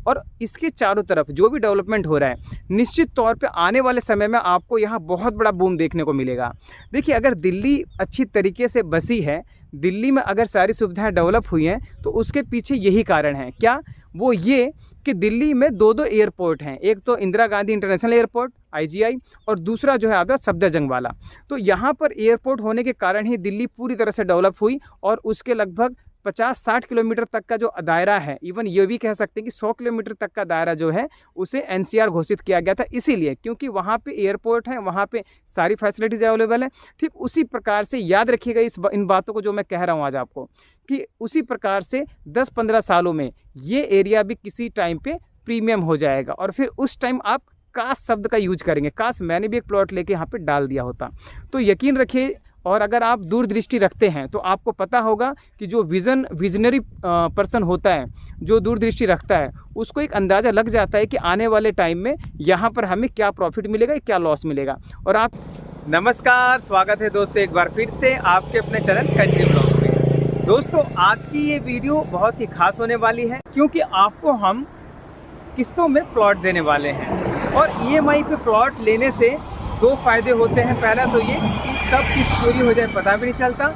और इसके चारों तरफ जो भी डेवलपमेंट हो रहा है, निश्चित तौर पे आने वाले समय में आपको यहाँ बहुत बड़ा बूम देखने को मिलेगा। देखिए, अगर दिल्ली अच्छी तरीके से बसी है, दिल्ली में अगर सारी सुविधाएं डेवलप हुई हैं, तो उसके पीछे यही कारण है। क्या? वो ये कि दिल्ली में दो एयरपोर्ट हैं। एक तो Indira Gandhi international airport IGI, और दूसरा जो है आपका सफदरजंग वाला। तो यहाँ पर एयरपोर्ट होने के कारण ही दिल्ली पूरी तरह से डेवलप हुई, और उसके लगभग 50-60 किलोमीटर तक का जो दायरा है, इवन ये भी कह सकते हैं कि 100 किलोमीटर तक का दायरा जो है उसे NCR घोषित किया गया था, इसीलिए क्योंकि वहाँ पे एयरपोर्ट है, वहाँ पे सारी फैसिलिटीज़ अवेलेबल है। ठीक उसी प्रकार से याद रखिएगा इन बातों को जो मैं कह रहा हूँ आज आपको, कि उसी प्रकार से 10-15 सालों में ये एरिया भी किसी टाइम पे प्रीमियम हो जाएगा, और फिर उस टाइम आप काश शब्द का यूज करेंगे, काश मैंने भी एक प्लॉट लेके यहाँ पे डाल दिया होता। तो यकीन रखिए, और अगर आप दूरदृष्टि रखते हैं तो आपको पता होगा कि जो विजनरी पर्सन होता है, जो दूरदृष्टि रखता है, उसको एक अंदाज़ा लग जाता है कि आने वाले टाइम में यहाँ पर हमें क्या प्रॉफिट मिलेगा, क्या लॉस मिलेगा। और आप नमस्कार, स्वागत है दोस्तों एक बार फिर से आपके अपने चैनल कंट्री ब्लॉग्स में। दोस्तों, आज की ये वीडियो बहुत ही खास होने वाली है, क्योंकि आपको हम किस्तों में प्लॉट देने वाले हैं। और EMI पे प्लॉट लेने से दो फायदे होते हैं। पहला तो ये कब किस्त पूरी हो जाए पता भी नहीं चलता,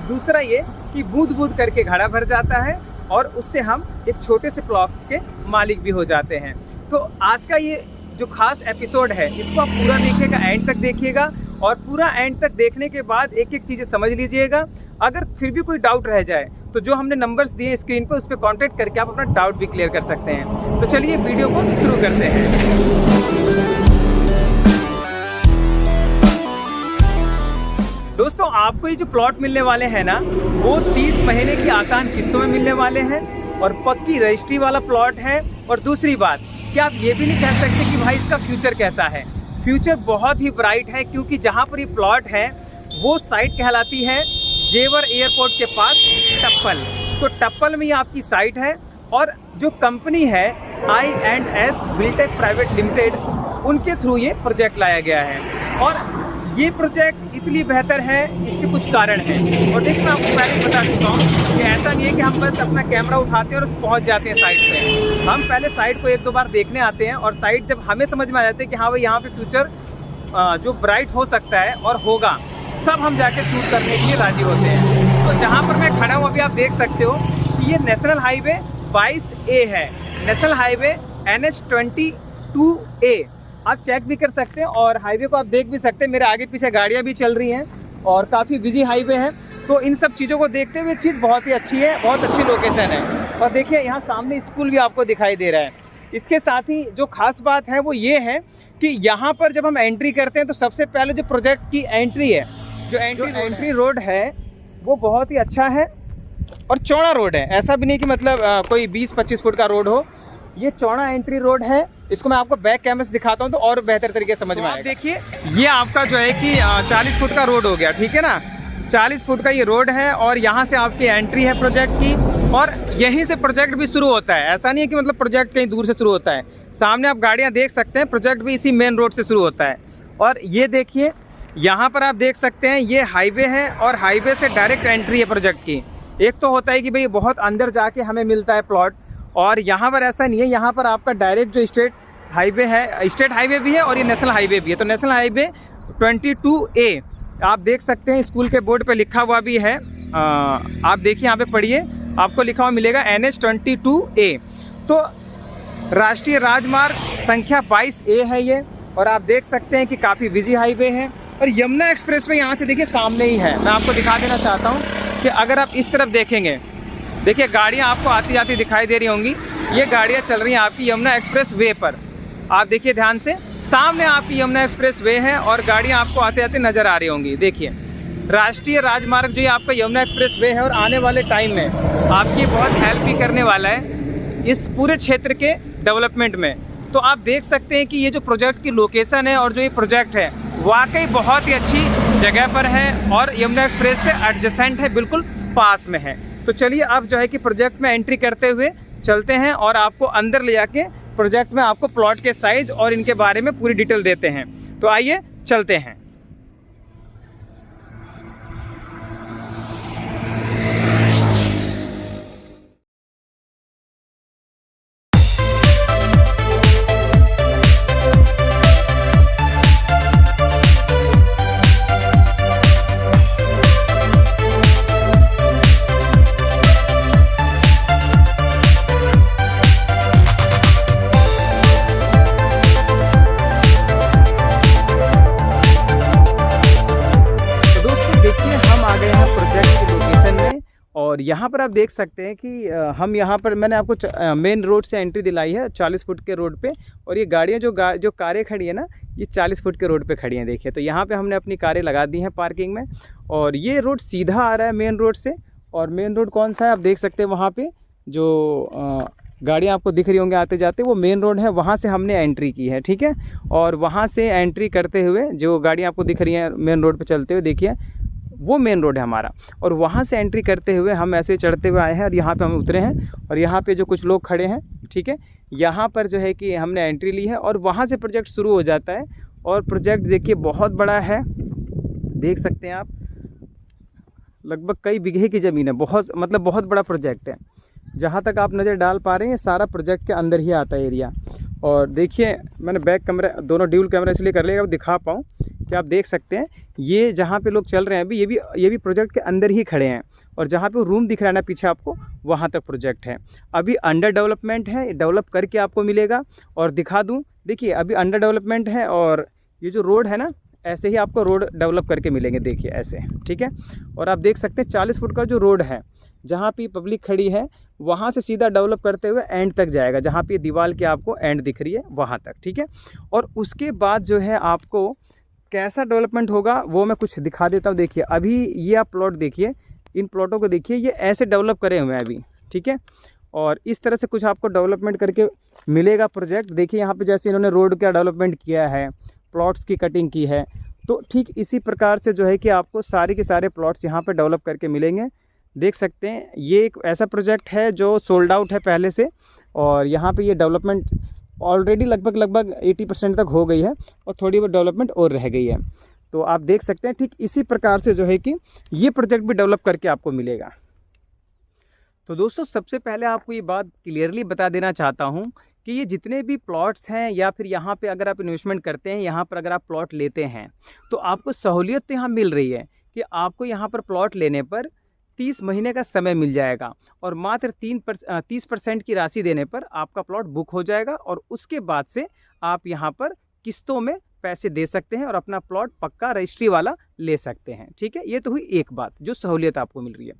दूसरा ये कि बूंद बूंद करके घड़ा भर जाता है, और उससे हम एक छोटे से प्लॉट के मालिक भी हो जाते हैं। तो आज का ये जो खास एपिसोड है, इसको आप पूरा देखिएगा, एंड तक देखिएगा, और पूरा एंड तक देखने के बाद एक एक चीज़ें समझ लीजिएगा। अगर फिर भी कोई डाउट रह जाए तो जो हमने नंबर्स दिए स्क्रीन पर, उस पर कॉन्टैक्ट करके आप अपना डाउट भी क्लियर कर सकते हैं। तो चलिए वीडियो को शुरू करते हैं। दोस्तों, आपको ये जो प्लॉट मिलने वाले हैं ना, वो 30 महीने की आसान किस्तों में मिलने वाले हैं, और पक्की रजिस्ट्री वाला प्लॉट है। और दूसरी बात कि आप ये भी नहीं कह सकते कि भाई इसका फ्यूचर कैसा है। फ्यूचर बहुत ही ब्राइट है, क्योंकि जहाँ पर ये प्लॉट है वो साइट कहलाती है जेवर एयरपोर्ट के पास टप्पल। तो टप्पल में ही आपकी साइट है, और जो कंपनी है I&S बिल्टेक प्राइवेट लिमिटेड, उनके थ्रू ये प्रोजेक्ट लाया गया है। और ये प्रोजेक्ट इसलिए बेहतर है, इसके कुछ कारण हैं। और देखिए, मैं आपको पहले बता चुका हूँ कि ऐसा नहीं है कि हम बस अपना कैमरा उठाते हैं और पहुँच जाते हैं साइट पे। हम पहले साइट को 1-2 बार देखने आते हैं, और साइट जब हमें समझ में आ जाती है कि हाँ भाई यहाँ पे फ्यूचर जो ब्राइट हो सकता है और होगा, तब हम जाके शूट करने के लिए राजी होते हैं। तो जहाँ पर मैं खड़ा हूँ अभी, आप देख सकते हो कि ये नेशनल हाईवे 22A है, नेशनल हाईवे NH22A। आप चेक भी कर सकते हैं, और हाईवे को आप देख भी सकते हैं। मेरे आगे पीछे गाड़ियाँ भी चल रही हैं, और काफ़ी बिजी हाईवे है। तो इन सब चीज़ों को देखते हुए चीज़ बहुत ही अच्छी है, बहुत अच्छी लोकेशन है। और देखिए, यहाँ सामने स्कूल भी आपको दिखाई दे रहा है। इसके साथ ही जो खास बात है वो ये है कि यहाँ पर जब हम एंट्री करते हैं, तो सबसे पहले जो प्रोजेक्ट की एंट्री है, जो एंट्री रोड है, वो बहुत ही अच्छा है और चौड़ा रोड है। ऐसा भी नहीं कि मतलब कोई 20-25 फुट का रोड हो। ये चौड़ा एंट्री रोड है। इसको मैं आपको बैक कैमरे से दिखाता हूँ तो और बेहतर तरीके से समझ में आएगा। देखिए, ये आपका जो है कि 40 फुट का रोड हो गया, ठीक है ना। 40 फुट का ये रोड है, और यहाँ से आपकी एंट्री है प्रोजेक्ट की, और यहीं से प्रोजेक्ट भी शुरू होता है। ऐसा नहीं है कि मतलब प्रोजेक्ट कहीं दूर से शुरू होता है। सामने आप गाड़ियाँ देख सकते हैं, प्रोजेक्ट भी इसी मेन रोड से शुरू होता है। और ये देखिए, यहाँ पर आप देख सकते हैं ये हाईवे है, और हाईवे से डायरेक्ट एंट्री है प्रोजेक्ट की। एक तो होता है कि भाई बहुत अंदर जाके हमें मिलता है प्लॉट, और यहाँ पर ऐसा नहीं है। यहाँ पर आपका डायरेक्ट जो स्टेट हाईवे है, स्टेट हाईवे भी है, और ये नेशनल हाईवे भी है। तो नेशनल हाईवे 22A आप देख सकते हैं, स्कूल के बोर्ड पे लिखा हुआ भी है। आप देखिए, यहाँ पे पढ़िए, आपको लिखा हुआ मिलेगा NH22A। तो राष्ट्रीय राजमार्ग संख्या 22A है ये, और आप देख सकते हैं कि काफ़ी बिजी हाईवे है। और यमुना एक्सप्रेस वे यहाँ से देखिए सामने ही है। मैं आपको दिखा देना चाहता हूँ कि अगर आप इस तरफ देखेंगे, देखिए गाड़ियाँ आपको आती जाती दिखाई दे रही होंगी। ये गाड़ियाँ चल रही हैं आपकी यमुना एक्सप्रेस वे पर। आप देखिए ध्यान से, सामने आपकी यमुना एक्सप्रेस वे है, और गाड़ियाँ आपको आते जाते नज़र आ रही होंगी। देखिए, राष्ट्रीय राजमार्ग जो ये आपका यमुना एक्सप्रेस वे है, और आने वाले टाइम में आपकी बहुत हेल्प भी करने वाला है इस पूरे क्षेत्र के डेवलपमेंट में। तो आप देख सकते हैं कि ये जो प्रोजेक्ट की लोकेशन है, और जो ये प्रोजेक्ट है, वाकई बहुत ही अच्छी जगह पर है, और यमुना एक्सप्रेस से एडजेसेंट है, बिल्कुल पास में है। तो चलिए, अब जो है कि प्रोजेक्ट में एंट्री करते हुए चलते हैं, और आपको अंदर ले जाके प्रोजेक्ट में आपको प्लॉट के साइज़ और इनके बारे में पूरी डिटेल देते हैं। तो आइए चलते हैं। यहाँ पर आप देख सकते हैं कि हम यहाँ पर मैंने आपको मेन रोड से एंट्री दिलाई है 40 फुट के रोड पे, और ये गाड़ियाँ जो कारें खड़ी है ना, ये 40 फुट के रोड पे खड़ी हैं। देखिए, तो यहाँ पे हमने अपनी कारें लगा दी हैं पार्किंग में, और ये रोड सीधा आ रहा है मेन रोड से। और मेन रोड कौन सा है आप देख सकते हैं, वहाँ पे जो गाड़ियाँ आपको दिख रही होंगी आते जाते, वो मेन रोड है, वहाँ से हमने एंट्री की है। ठीक है, और वहाँ से एंट्री करते हुए जो गाड़ियाँ आपको दिख रही हैं मेन रोड पे चलते हुए, देखिए वो मेन रोड है हमारा, और वहाँ से एंट्री करते हुए हम ऐसे चढ़ते हुए आए हैं और यहाँ पे हम उतरे हैं। और यहाँ पे जो कुछ लोग खड़े हैं, ठीक है, यहाँ पर जो है कि हमने एंट्री ली है, और वहाँ से प्रोजेक्ट शुरू हो जाता है। और प्रोजेक्ट देखिए बहुत बड़ा है, देख सकते हैं आप, लगभग कई बीघे की ज़मीन है, बहुत बड़ा प्रोजेक्ट है। जहाँ तक आप नज़र डाल पा रहे हैं, सारा प्रोजेक्ट के अंदर ही आता है एरिया। और देखिए, मैंने बैक कैमरा, दोनों ड्यूल कैमरा इसलिए कर लिया दिखा पाऊँ कि आप देख सकते हैं, ये जहाँ पे लोग चल रहे हैं अभी, ये भी प्रोजेक्ट के अंदर ही खड़े हैं। और जहाँ पे रूम दिख रहा है ना पीछे आपको, वहाँ तक प्रोजेक्ट है। अभी अंडर डेवलपमेंट है, डेवलप करके आपको मिलेगा। और दिखा दूँ, देखिए अभी अंडर डेवलपमेंट है, और ये जो रोड है ना, ऐसे ही आपको रोड डेवलप करके मिलेंगे, देखिए ऐसे। ठीक है, और आप देख सकते हैं 40 फुट का जो रोड है, जहाँ पे पब्लिक खड़ी है, वहाँ से सीधा डेवलप करते हुए एंड तक जाएगा, जहाँ पे दीवार की आपको एंड दिख रही है वहाँ तक। ठीक है, और उसके बाद जो है आपको कैसा डेवलपमेंट होगा वो मैं कुछ दिखा देता हूँ। देखिए, अभी ये आप प्लॉट देखिए, इन प्लॉटों को देखिए, ये ऐसे डेवलप करे हुए हैं अभी। ठीक है, और इस तरह से कुछ आपको डेवलपमेंट करके मिलेगा प्रोजेक्ट। देखिए यहाँ पे जैसे इन्होंने रोड का डेवलपमेंट किया है, प्लॉट्स की कटिंग की है, तो ठीक इसी प्रकार से जो है कि आपको सारे के सारे प्लॉट्स यहाँ पे डेवलप करके मिलेंगे। देख सकते हैं, ये एक ऐसा प्रोजेक्ट है जो सोल्ड आउट है पहले से, और यहाँ पे ये डेवलपमेंट ऑलरेडी लगभग 80% तक हो गई है, और थोड़ी बहुत डेवलपमेंट और रह गई है। तो आप देख सकते हैं ठीक इसी प्रकार से जो है कि ये प्रोजेक्ट भी डेवलप करके आपको मिलेगा। तो दोस्तों, सबसे पहले आपको ये बात क्लियरली बता देना चाहता हूँ कि ये जितने भी प्लॉट्स हैं, या फिर यहाँ पे अगर आप इन्वेस्टमेंट करते हैं, यहाँ पर अगर आप प्लॉट लेते हैं, तो आपको सहूलियत तो यहाँ मिल रही है कि आपको यहाँ पर प्लॉट लेने पर 30 महीने का समय मिल जाएगा, और मात्र 30% की राशि देने पर आपका प्लॉट बुक हो जाएगा, और उसके बाद से आप यहाँ पर किस्तों में पैसे दे सकते हैं और अपना प्लॉट पक्का रजिस्ट्री वाला ले सकते हैं। ठीक है, ये तो हुई एक बात जो सहूलियत आपको मिल रही है।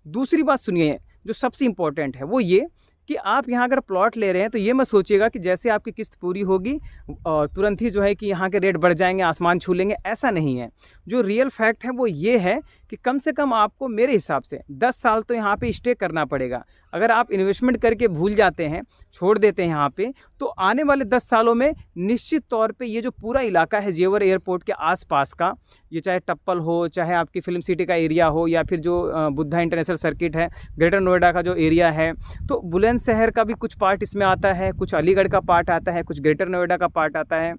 दूसरी बात सुनिए, जो सबसे इम्पोर्टेंट है वो ये कि आप यहाँ अगर प्लॉट ले रहे हैं, तो ये मत सोचिएगा कि जैसे आपकी किस्त पूरी होगी और तुरंत ही जो है कि यहाँ के रेट बढ़ जाएंगे, आसमान छू लेंगे, ऐसा नहीं है। जो रियल फैक्ट है वो ये है कि कम से कम आपको मेरे हिसाब से 10 साल तो यहाँ पे स्टे करना पड़ेगा। अगर आप इन्वेस्टमेंट करके भूल जाते हैं, छोड़ देते हैं यहाँ पे, तो आने वाले 10 सालों में निश्चित तौर पे ये जो पूरा इलाका है जेवर एयरपोर्ट के आसपास का, ये चाहे टप्पल हो, चाहे आपकी फिल्म सिटी का एरिया हो, या फिर जो बुद्धा इंटरनेशनल सर्किट है, ग्रेटर नोएडा का जो एरिया है, तो बुलंदशहर का भी कुछ पार्ट इसमें आता है, कुछ अलीगढ़ का पार्ट आता है, कुछ ग्रेटर नोएडा का पार्ट आता है।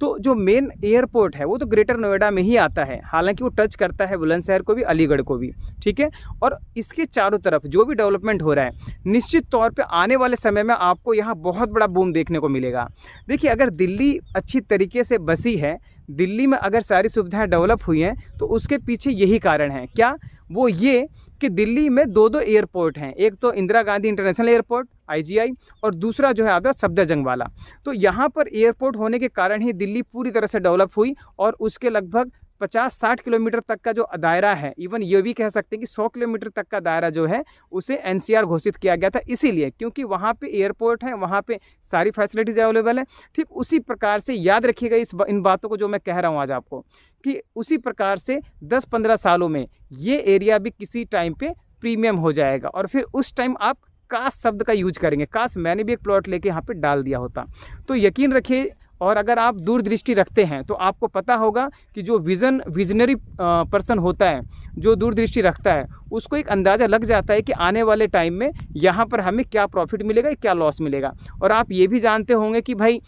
तो जो मेन एयरपोर्ट है वो तो ग्रेटर नोएडा में ही आता है, हालांकि वो टच करता है बुलंदशहर को भी, अलीगढ़ को भी। ठीक है, और इसके चारों तरफ जो भी डेवलपमेंट हो रहा है, निश्चित तौर पे आने वाले समय में आपको यहाँ बहुत बड़ा बूम देखने को मिलेगा। देखिए, अगर दिल्ली अच्छी तरीके से बसी है, दिल्ली में अगर सारी सुविधाएं डेवलप हुई हैं, तो उसके पीछे यही कारण है। क्या? वो ये कि दिल्ली में 2 एयरपोर्ट हैं, एक तो Indira Gandhi international airport IGI, और दूसरा जो है आपका सफदरजंग वाला। तो यहाँ पर एयरपोर्ट होने के कारण ही दिल्ली पूरी तरह से डेवलप हुई, और उसके लगभग 50-60 किलोमीटर तक का जो दायरा है, इवन ये भी कह सकते हैं कि 100 किलोमीटर तक का दायरा जो है उसे NCR घोषित किया गया था, इसीलिए क्योंकि वहाँ पे एयरपोर्ट है, वहाँ पे सारी फैसिलिटीज़ अवेलेबल है। ठीक उसी प्रकार से याद रखिएगा इन बातों को जो मैं कह रहा हूँ आज आपको, कि उसी प्रकार से 10-15 सालों में ये एरिया भी किसी टाइम पे प्रीमियम हो जाएगा, और फिर उस टाइम आप काश शब्द का यूज करेंगे, काश मैंने भी एक प्लॉट लेके यहाँ पे डाल दिया होता। तो यकीन रखिए, और अगर आप दूरदृष्टि रखते हैं तो आपको पता होगा कि जो विजनरी पर्सन होता है, जो दूरदृष्टि रखता है, उसको एक अंदाज़ा लग जाता है कि आने वाले टाइम में यहाँ पर हमें क्या प्रॉफिट मिलेगा, क्या लॉस मिलेगा। और आप ये भी जानते होंगे कि भाई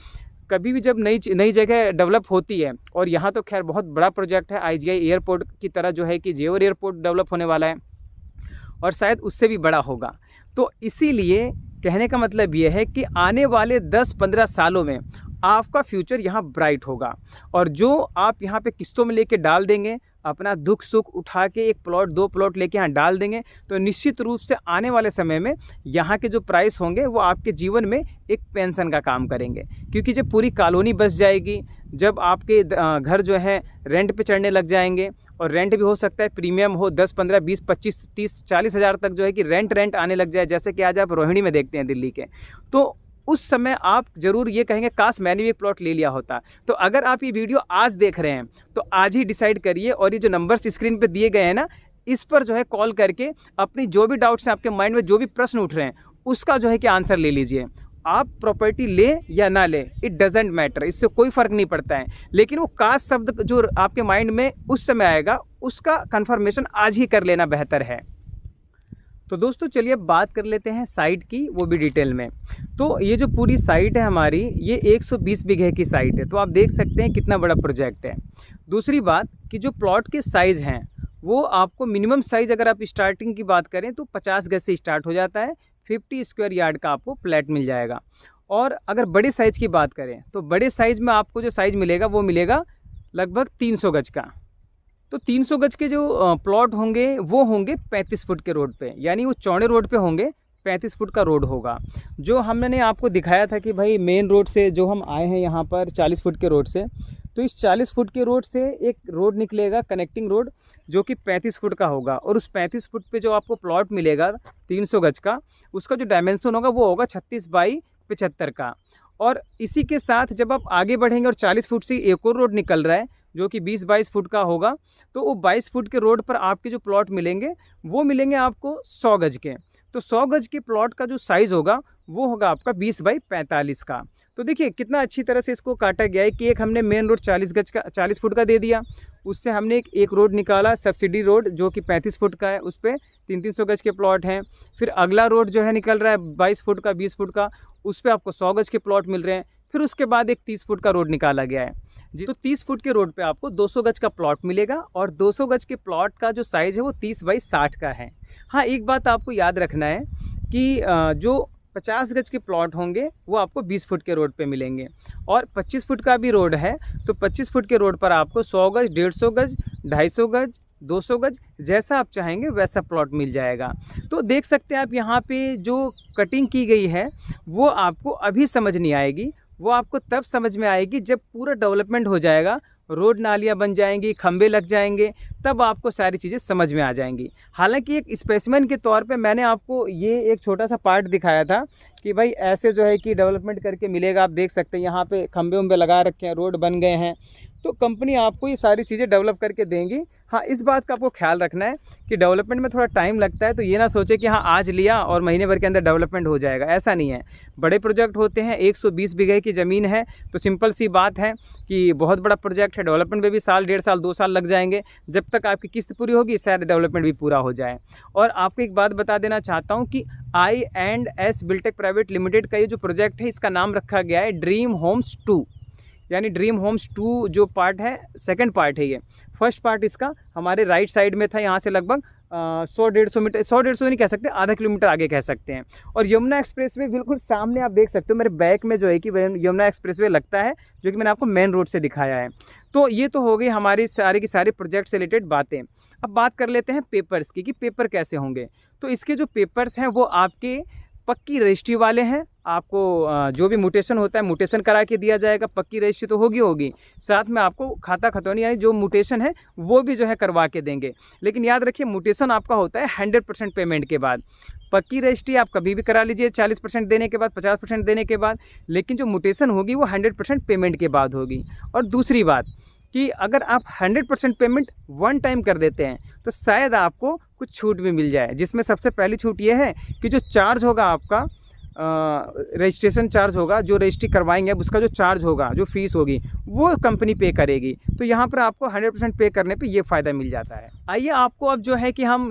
कभी भी जब नई जगह डेवलप होती है, और यहाँ तो खैर बहुत बड़ा प्रोजेक्ट है, IGI एयरपोर्ट की तरह जो है कि जेवर एयरपोर्ट डेवलप होने वाला है, और शायद उससे भी बड़ा होगा। तो इसीलिए कहने का मतलब ये है कि आने वाले 10-15 सालों में आपका फ्यूचर यहाँ ब्राइट होगा, और जो आप यहाँ पे किस्तों में लेके डाल देंगे, अपना दुख सुख उठा के एक प्लॉट 2 प्लॉट लेके यहाँ डाल देंगे तो निश्चित रूप से आने वाले समय में यहाँ के जो प्राइस होंगे वो आपके जीवन में एक पेंशन का काम करेंगे। क्योंकि जब पूरी कॉलोनी बस जाएगी, जब आपके घर जो है रेंट पे चढ़ने लग जाएंगे, और रेंट भी हो सकता है प्रीमियम हो 10, 15, 20, 25, 30, 40 हज़ार तक जो है कि रेंट आने लग जाए, जैसे कि आज आप रोहिणी में देखते हैं दिल्ली के, तो उस समय आप ज़रूर ये कहेंगे काश मैंने भी एक प्लॉट ले लिया होता। तो अगर आप ये वीडियो आज देख रहे हैं तो आज ही डिसाइड करिए, और ये जो नंबर्स स्क्रीन पे दिए गए हैं ना, इस पर जो है कॉल करके अपनी जो भी डाउट्स हैं, आपके माइंड में जो भी प्रश्न उठ रहे हैं, उसका जो है कि आंसर ले लीजिए। आप प्रॉपर्टी ले या ना ले, इट डजेंट मैटर, इससे कोई फ़र्क नहीं पड़ता है, लेकिन वो काश शब्द जो आपके माइंड में उस समय आएगा उसका कन्फर्मेशन आज ही कर लेना बेहतर है। तो दोस्तों चलिए अब बात कर लेते हैं साइट की, वो भी डिटेल में। तो ये जो पूरी साइट है हमारी, ये 120 बीघे की साइट है, तो आप देख सकते हैं कितना बड़ा प्रोजेक्ट है। दूसरी बात कि जो प्लॉट के साइज़ हैं वो आपको मिनिमम साइज़ अगर आप स्टार्टिंग की बात करें तो 50 गज से स्टार्ट हो जाता है, 50 स्क्वायर यार्ड का आपको फ्लैट मिल जाएगा। और अगर बड़े साइज़ की बात करें तो बड़े साइज़ में आपको जो साइज़ मिलेगा वो मिलेगा लगभग 300 गज का। तो 300 गज के जो प्लॉट होंगे वो होंगे 35 फुट के रोड पे, यानी वो चौड़े रोड पे होंगे, 35 फुट का रोड होगा। जो हमने आपको दिखाया था कि भाई मेन रोड से जो हम आए हैं यहाँ पर 40 फुट के रोड से, तो इस 40 फुट के रोड से एक रोड निकलेगा कनेक्टिंग रोड जो कि 35 फुट का होगा, और उस 35 फुट पे जो आपको प्लॉट मिलेगा 300 गज का, उसका जो डायमेंशन होगा वो होगा 36 बाई 75 का। और इसी के साथ जब आप आगे बढ़ेंगे और 40 फुट से एक और रोड निकल रहा है जो कि 20-22 फुट का होगा, तो वो 22 फुट के रोड पर आपके जो प्लॉट मिलेंगे वो मिलेंगे आपको 100 गज के। तो 100 गज के प्लॉट का जो साइज़ होगा वो होगा आपका 20 बाई 45 का। तो देखिए कितना अच्छी तरह से इसको काटा गया है कि एक हमने मेन रोड 40 फुट का दे दिया, उससे हमने एक रोड निकाला सब्सिडी रोड जो कि 35 फुट का है, उस पर 300 गज के प्लॉट हैं। फिर अगला रोड जो है निकल रहा है 22 फुट का, 20 फुट का, उस पर आपको 100 गज के प्लॉट मिल रहे हैं। फिर उसके बाद एक 30 फुट का रोड निकाला गया है जी। तो 30 फुट के रोड पे आपको 200 गज का प्लॉट मिलेगा, और 200 गज के प्लॉट का जो साइज़ है वो 30 बाई 60 का है। हाँ, एक बात आपको याद रखना है कि जो 50 गज के प्लॉट होंगे वो आपको 20 फुट के रोड पे मिलेंगे, और 25 फुट का भी रोड है तो 25 फुट के रोड पर आपको 100 गज, 150 गज, 250 गज, 200 गज, जैसा आप चाहेंगे वैसा प्लॉट मिल जाएगा। तो देख सकते हैं आप यहाँ पे जो कटिंग की गई है वो आपको अभी समझ नहीं आएगी, वो आपको तब समझ में आएगी जब पूरा डेवलपमेंट हो जाएगा, रोड नालियाँ बन जाएंगी, खंबे लग जाएंगे, तब आपको सारी चीज़ें समझ में आ जाएंगी। हालांकि एक स्पेसिमेन के तौर पे मैंने आपको ये एक छोटा सा पार्ट दिखाया था कि भाई ऐसे जो है कि डेवलपमेंट करके मिलेगा। आप देख सकते हैं यहाँ पे खंबे उम्बे लगा रखे हैं, रोड बन गए हैं, तो कंपनी आपको ये सारी चीज़ें डेवलप करके देंगी। हाँ, इस बात का आपको ख्याल रखना है कि डेवलपमेंट में थोड़ा टाइम लगता है, तो ये ना सोचे कि हाँ आज लिया और महीने भर के अंदर डेवलपमेंट हो जाएगा, ऐसा नहीं है। बड़े प्रोजेक्ट होते हैं, 120 बीघे की ज़मीन है, तो सिंपल सी बात है कि बहुत बड़ा प्रोजेक्ट है, डेवलपमेंट में भी साल, 1.5 साल, 2 साल लग जाएंगे। जब तक आपकी किस्त पूरी होगी शायद डेवलपमेंट भी पूरा हो जाए। और आपको एक बात बता देना चाहता हूँ कि I&S बिल्टेक प्राइवेट लिमिटेड का ये जो प्रोजेक्ट है इसका नाम रखा गया है ड्रीम होम्स 2, यानी ड्रीम होम्स 2 जो पार्ट है, सेकंड पार्ट है ये। फर्स्ट पार्ट इसका हमारे राइट साइड में था, यहाँ से लगभग 100-150 मीटर, 100-150 नहीं कह सकते, आधा किलोमीटर आगे कह सकते हैं। और यमुना एक्सप्रेसवे बिल्कुल सामने आप देख सकते हो, मेरे बैक में जो है कि यमुना एक्सप्रेसवे लगता है, जो कि मैंने आपको मेन रोड से दिखाया है। तो ये तो हो गई हमारी सारी की सारी प्रोजेक्ट से रिलेटेड बातें। अब बात कर लेते हैं पेपर्स की कि पेपर कैसे होंगे। तो इसके जो पेपर्स हैं वो आपके पक्की रजिस्ट्री वाले हैं, आपको जो भी म्यूटेशन होता है म्यूटेशन करा के दिया जाएगा, पक्की रजिस्ट्री तो होगी, साथ में आपको खाता खतौनी यानी जो म्यूटेशन है वो भी जो है करवा के देंगे। लेकिन याद रखिए म्यूटेशन आपका होता है 100% पेमेंट के बाद। पक्की रजिस्ट्री आप कभी भी करा लीजिए 40% देने के बाद, 50% देने के बाद, लेकिन जो म्यूटेशन होगी वो 100% पेमेंट के बाद होगी। और दूसरी बात कि अगर आप 100% पेमेंट वन टाइम कर देते हैं तो शायद आपको कुछ छूट भी मिल जाए, जिसमें सबसे पहली छूट ये है कि जो चार्ज होगा आपका रजिस्ट्रेशन चार्ज होगा, जो रजिस्ट्री करवाएंगे अब उसका जो चार्ज होगा, जो फीस होगी वो कंपनी पे करेगी। तो यहाँ पर आपको 100% पे करने पे ये फ़ायदा मिल जाता है। आइए आपको अब जो है कि हम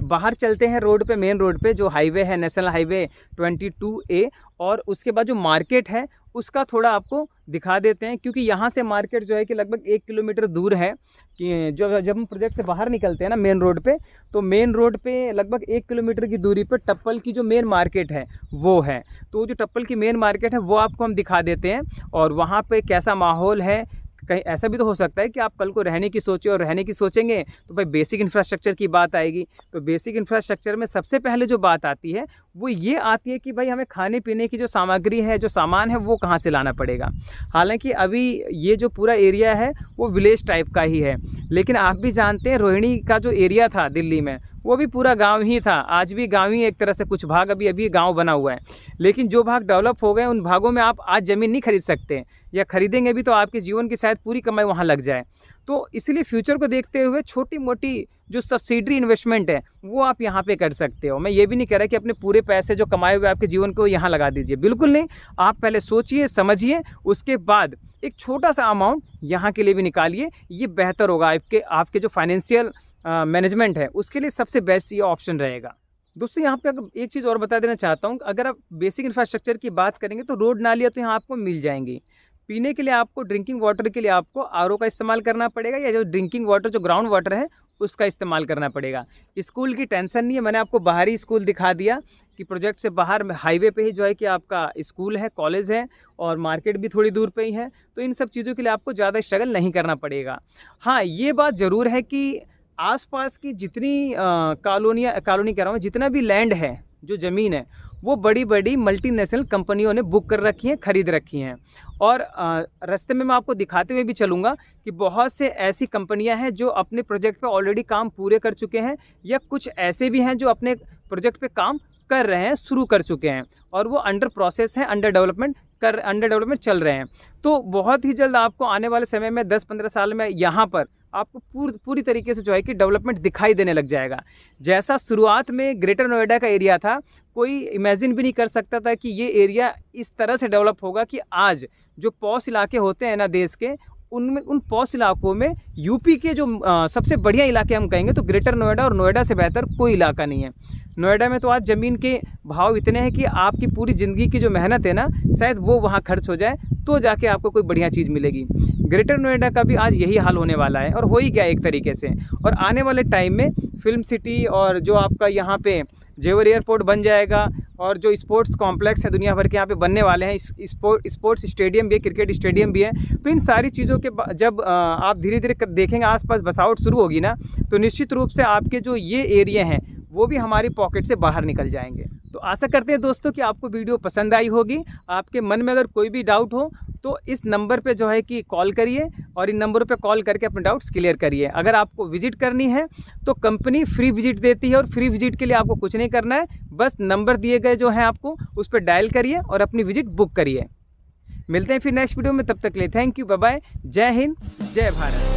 बाहर चलते हैं रोड पे, मेन रोड पे जो हाईवे है नेशनल हाईवे 22A, और उसके बाद जो मार्केट है उसका थोड़ा आपको दिखा देते हैं, क्योंकि यहाँ से मार्केट जो है कि लगभग 1 किलोमीटर दूर है। कि जब हम प्रोजेक्ट से बाहर निकलते हैं ना मेन रोड पे, तो मेन रोड पे लगभग 1 किलोमीटर की दूरी पर टप्पल की जो मेन मार्केट है वो है। तो जो टप्पल की मेन मार्केट है वो आपको हम दिखा देते हैं, और वहाँ पे कैसा माहौल है, कहीं ऐसा भी तो हो सकता है कि आप कल को रहने की सोचें, और रहने की सोचेंगे तो भाई बेसिक इंफ्रास्ट्रक्चर की बात आएगी। तो बेसिक इंफ्रास्ट्रक्चर में सबसे पहले जो बात आती है वो ये आती है कि भाई हमें खाने पीने की जो सामग्री है, जो सामान है, वो कहाँ से लाना पड़ेगा। हालांकि अभी ये जो पूरा एरिया है वो विलेज टाइप का ही है, लेकिन आप भी जानते हैं रोहिणी का जो एरिया था दिल्ली में, वो भी पूरा गांव ही था। आज भी गांव ही एक तरह से, कुछ भाग अभी गांव बना हुआ है, लेकिन जो भाग डेवलप हो गए उन भागों में आप आज ज़मीन नहीं खरीद सकते, या खरीदेंगे भी तो आपके जीवन की शायद पूरी कमाई वहाँ लग जाए। तो इसलिए फ्यूचर को देखते हुए छोटी मोटी जो सब्सिडरी इन्वेस्टमेंट है वो आप यहाँ पे कर सकते हो। मैं ये भी नहीं कह रहा कि अपने पूरे पैसे जो कमाए हुए आपके जीवन को यहाँ लगा दीजिए, बिल्कुल नहीं। आप पहले सोचिए, समझिए, उसके बाद एक छोटा सा अमाउंट यहाँ के लिए भी निकालिए। ये बेहतर होगा आपके जो फाइनेंशियल मैनेजमेंट है उसके लिए सबसे बेस्ट ये ऑप्शन रहेगा। दोस्तों यहाँ पे अगर एक चीज़ और बता देना चाहता हूँ, अगर आप बेसिक इंफ्रास्ट्रक्चर की बात करेंगे तो रोड नालियाँ तो यहाँ आपको मिल जाएंगी। पीने के लिए आपको, ड्रिंकिंग वाटर के लिए आपको आरओ का इस्तेमाल करना पड़ेगा, या जो ड्रिंकिंग वाटर जो ग्राउंड वाटर है उसका इस्तेमाल करना पड़ेगा। स्कूल की टेंशन नहीं है, मैंने आपको बाहरी स्कूल दिखा दिया कि प्रोजेक्ट से बाहर हाईवे पे ही जो है कि आपका स्कूल है, कॉलेज है, और मार्केट भी थोड़ी दूर पे ही है। तो इन सब चीज़ों के लिए आपको ज़्यादा स्ट्रगल नहीं करना पड़ेगा। हाँ, ये बात ज़रूर है कि आसपास की जितनी कॉलोनी कह रहा हूँ, जितना भी लैंड है, जो ज़मीन है, वो बड़ी बड़ी मल्टीनेशनल कंपनियों ने बुक कर रखी हैं, खरीद रखी हैं। और रास्ते में मैं आपको दिखाते हुए भी चलूँगा कि बहुत से ऐसी कंपनियां हैं जो अपने प्रोजेक्ट पे ऑलरेडी काम पूरे कर चुके हैं, या कुछ ऐसे भी हैं जो अपने प्रोजेक्ट पे काम कर रहे हैं, शुरू कर चुके हैं, और वो अंडर प्रोसेस हैं, अंडर डेवलपमेंट चल रहे हैं। तो बहुत ही जल्द आपको आने वाले समय में 10-15 साल में यहाँ पर आपको पूरी तरीके से जो है कि डेवलपमेंट दिखाई देने लग जाएगा। जैसा शुरुआत में ग्रेटर नोएडा का एरिया था, कोई इमेजिन भी नहीं कर सकता था कि ये एरिया इस तरह से डेवलप होगा कि आज जो पॉश इलाके होते हैं ना देश के, उनमें, उन पॉश इलाकों में यूपी के जो सबसे बढ़िया इलाके हम कहेंगे तो ग्रेटर नोएडा, और नोएडा से बेहतर कोई इलाका नहीं है। नोएडा में तो आज ज़मीन के भाव इतने हैं कि आपकी पूरी ज़िंदगी की जो मेहनत है ना, शायद वो वहाँ खर्च हो जाए तो जाके आपको कोई बढ़िया चीज़ मिलेगी। ग्रेटर नोएडा का भी आज यही हाल होने वाला है, और हो ही गया एक तरीके से। और आने वाले टाइम में फिल्म सिटी, और जो आपका यहाँ पे जेवर एयरपोर्ट बन जाएगा, और जो स्पोर्ट्स कॉम्प्लेक्स है दुनिया भर के यहाँ पे बनने वाले हैं, स्पोर्ट्स स्टेडियम भी है, क्रिकेट स्टेडियम भी है। तो इन सारी चीज़ों के जब आप धीरे धीरे देखेंगे आसपास बसावट शुरू होगी ना, तो निश्चित रूप से आपके जो ये एरिया हैं वो भी हमारी पॉकेट से बाहर निकल जाएंगे। तो आशा करते हैं दोस्तों कि आपको वीडियो पसंद आई होगी। आपके मन में अगर कोई भी डाउट हो तो इस नंबर पे जो है कि कॉल करिए, और इन नंबरों पे कॉल करके अपने डाउट्स क्लियर करिए। अगर आपको विजिट करनी है तो कंपनी फ्री विजिट देती है, और फ्री विजिट के लिए आपको कुछ नहीं करना है, बस नंबर दिए गए जो हैं आपको उस पर डायल करिए और अपनी विजिट बुक करिए। मिलते हैं फिर नेक्स्ट वीडियो में, तब तक के लिए थैंक यू, बाय बाय, जय हिंद, जय भारत।